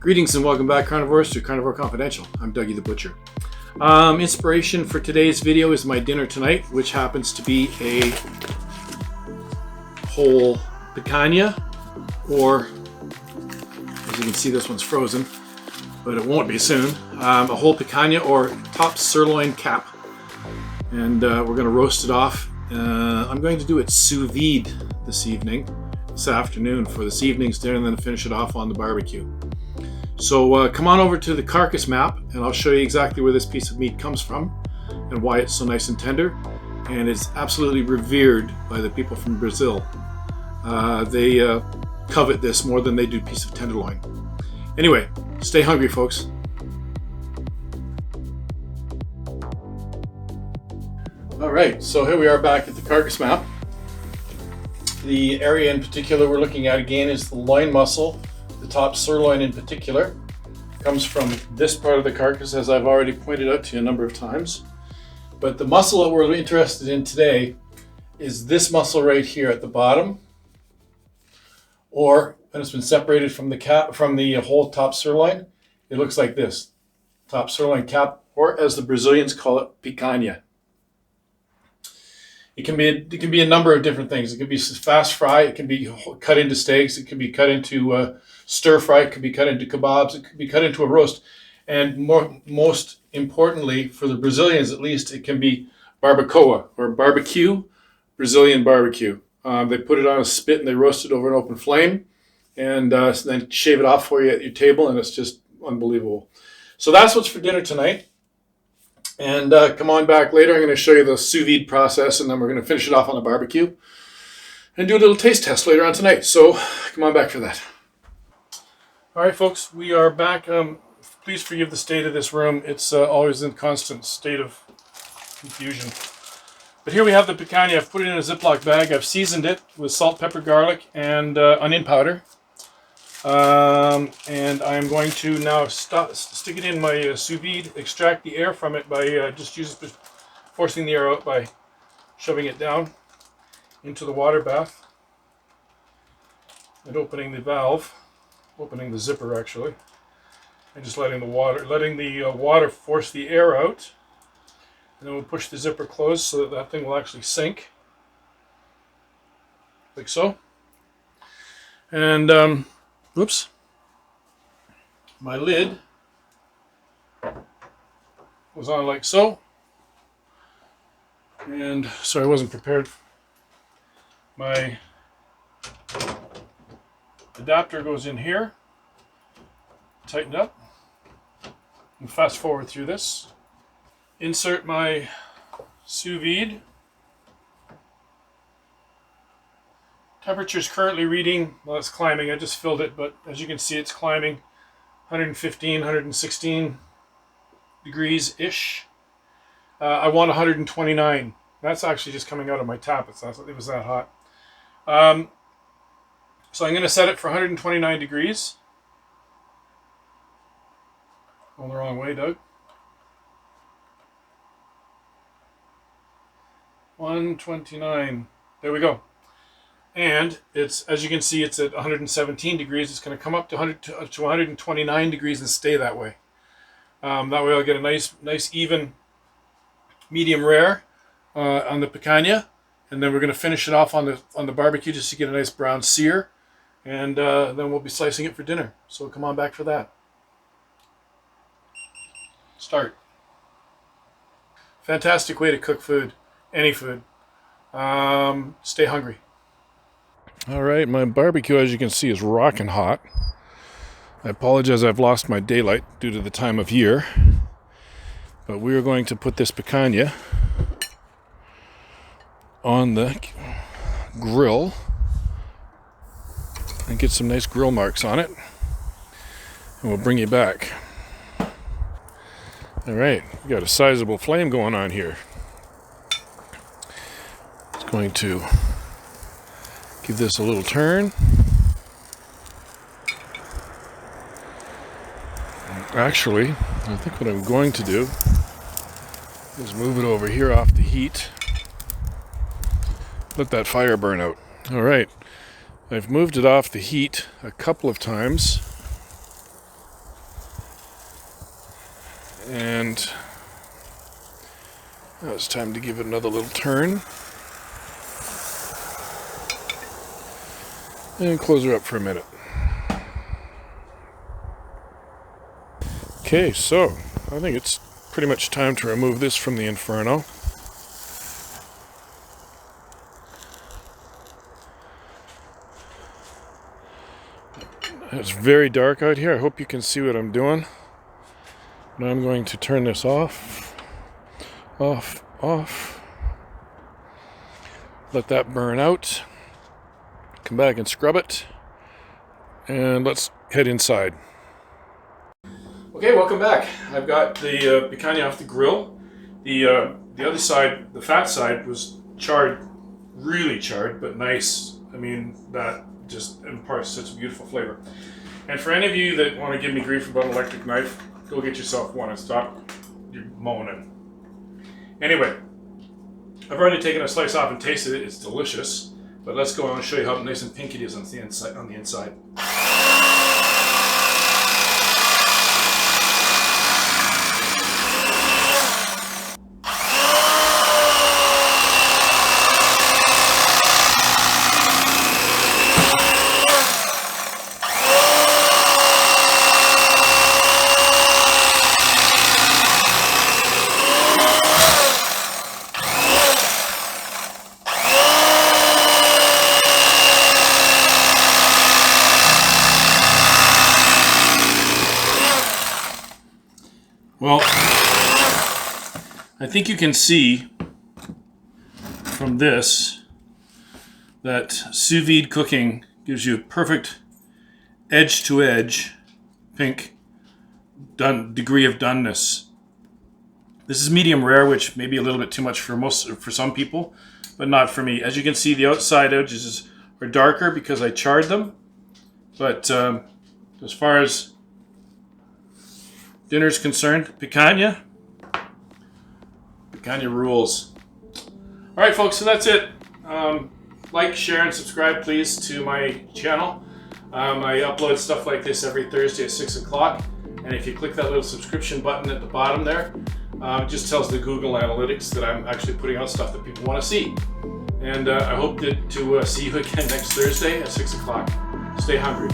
Greetings and welcome back, carnivores, to Carnivore Confidential. I'm Dougie the Butcher. Inspiration for today's video is my dinner tonight, which happens to be a whole picanha, or as you can see, this one's frozen, but it won't be soon. A whole picanha or top sirloin cap, and we're going to roast it off. I'm going to do it sous vide this afternoon for this evening's dinner, and then finish it off on the barbecue. So come on over to the carcass map and I'll show you exactly where this piece of meat comes from and why it's so nice and tender, and it's absolutely revered by the people from Brazil. They covet this more than they do piece of tenderloin. Anyway, stay hungry, folks. Alright, so here we are back at the carcass map. The area in particular we're looking at again is the loin muscle. The top sirloin in particular comes from this part of the carcass, as I've already pointed out to you a number of times. But the muscle that we're interested in today is this muscle right here at the bottom, or when it's been separated from the whole top sirloin, it looks like this. Top sirloin cap, or as the Brazilians call it, picanha. It can be a number of different things. It can be fast fry. It can be cut into steaks. It can be cut into stir fry. It could be cut into kebabs. It could be cut into a roast. And most importantly, for the Brazilians at least, it can be barbacoa or barbecue, Brazilian barbecue. They put it on a spit and they roast it over an open flame, and then shave it off for you at your table, and it's just unbelievable. So that's what's for dinner tonight. And come on back later. I'm going to show you the sous vide process, and then we're going to finish it off on the barbecue and do a little taste test later on tonight. So come on back for that. All right, folks, we are back. Please forgive the state of this room. It's always in constant state of confusion. But here we have the picanha. I've put it in a Ziploc bag. I've seasoned it with salt, pepper, garlic, and onion powder. And I'm going to now stick it in my sous vide, extract the air from it by forcing the air out by shoving it down into the water bath and opening the zipper actually, and just letting the water force the air out, and then we'll push the zipper closed so that thing will actually sink, like so. And oops, my lid was on like so, and so I wasn't prepared. My adapter goes in here, tightened up, and fast forward through this. Insert my sous vide. Temperature's currently reading, well, it's climbing. I just filled it, but as you can see, it's climbing 115, 116 degrees-ish. I want 129. That's actually just coming out of my tap. It was that hot. So I'm going to set it for 129 degrees. Going the wrong way, Doug. 129. There we go. And it's, as you can see, it's at 117 degrees. It's going to come up to 129 degrees and stay that way. That way I'll get a nice even medium rare on the picanha, and then we're going to finish it off on the barbecue just to get a nice brown sear, and then we'll be slicing it for dinner. So come on back for that. Start. Fantastic way to cook food, any food. Stay hungry. All right, my barbecue, as you can see, is rocking hot. I apologize, I've lost my daylight due to the time of year. But we are going to put this picanha on the grill and get some nice grill marks on it. And we'll bring you back. All right, we got a sizable flame going on here. It's going to give this a little turn. Actually, I think what I'm going to do is move it over here off the heat. Let that fire burn out. All right, I've moved it off the heat a couple of times. And now it's time to give it another little turn. And close her up for a minute. Okay, so I think it's pretty much time to remove this from the Inferno. It's very dark out here. I hope you can see what I'm doing. Now I'm going to turn this off. Off. Let that burn out. Come back and scrub it. And let's head inside. Okay, welcome back. I've got the picanha off the grill. The other side, the fat side, was charred, really charred, but nice. I mean, that just imparts such a beautiful flavor. And for any of you that want to give me grief about an electric knife, go get yourself one and stop your moaning. Anyway, I've already taken a slice off and tasted it. It's delicious. But let's go on and show you how nice and pink it is on the inside. Well, I think you can see from this that sous vide cooking gives you a perfect edge-to-edge pink degree of doneness. This is medium rare, which may be a little bit too much for some people, but not for me. As you can see, the outside edges are darker because I charred them, but as far as dinner's concerned, picanha rules. All right, folks, so that's it. Like, share, and subscribe, please, to my channel. I upload stuff like this every Thursday at 6 o'clock. And if you click that little subscription button at the bottom there, it just tells the Google Analytics that I'm actually putting out stuff that people want to see. And I hope to see you again next Thursday at 6 o'clock. Stay hungry.